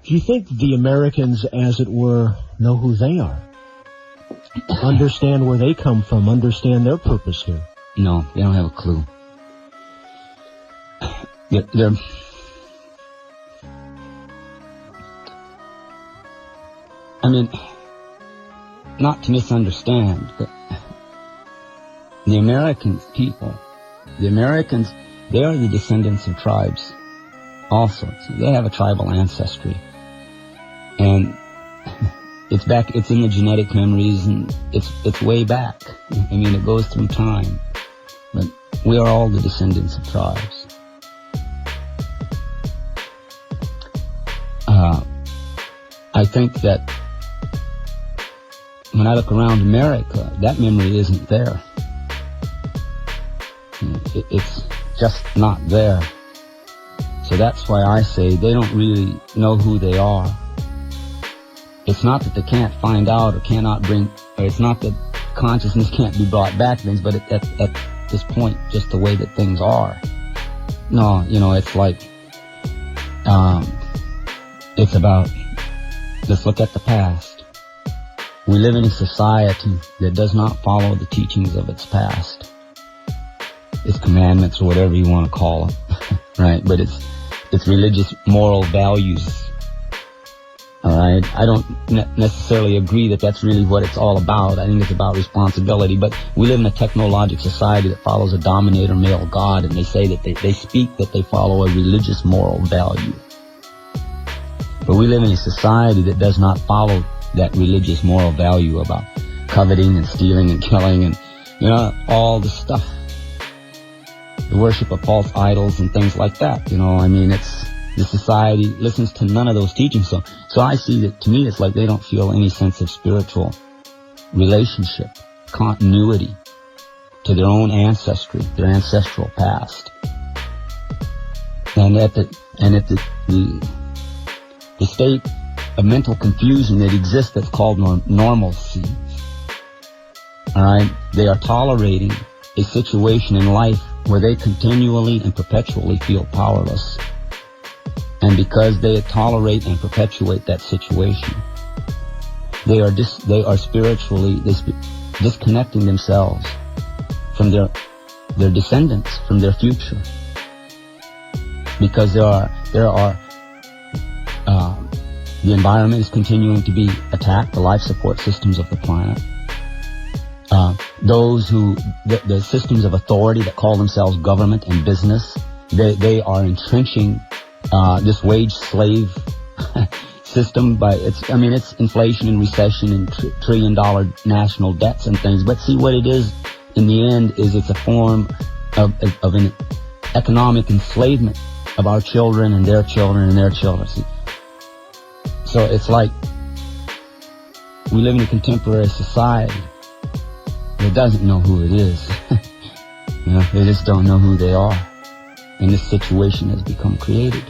Do you think the Americans, as it were, know who they are? Understand where they come from, understand their purpose here? No, they don't have a clue. They're I mean, not to misunderstand, but the American people, the Americans, they are the descendants of tribes also. So they have a tribal ancestry. And it's in the genetic memories, and it's way back. I mean, it goes through time. But we are all the descendants of tribes. I think that when I look around America, that memory isn't there. It's just not there. So that's why I say they don't really know who they are. It's not that they can't find out or cannot bring, or it's not that consciousness can't be brought back to things, but at this point, just the way that things are. No, it's like, it's about, let's look at the past. We live in a society that does not follow the teachings of its past. Its commandments, or whatever you want to call it, right? But it's religious moral values. All right, I don't necessarily agree that that's really what it's all about. I think it's about responsibility. But we live in a technologic society that follows a dominator male god, and they say that they speak that they follow a religious moral value. But we live in a society that does not follow that religious moral value about coveting and stealing and killing and all the stuff. The worship of false idols and things like that. I mean, the society listens to none of those teachings. So I see that, to me, it's like they don't feel any sense of spiritual relationship, continuity to their own ancestry, their ancestral past. And at the state of mental confusion that exists, that's called normalcy. All right, they are tolerating a situation in life where they continually and perpetually feel powerless. And because they tolerate and perpetuate that situation, they are spiritually disconnecting themselves from their descendants, from their future. Because the environment is continuing to be attacked, the life support systems of the planet. The systems of authority that call themselves government and business, they are entrenching this wage slave system it's inflation and recession and $1 trillion national debts and things. But see, what it is in the end is it's a form of an economic enslavement of our children and their children and their children. See? So it's like we live in a contemporary society that doesn't know who it is. They just don't know who they are. And this situation has become created.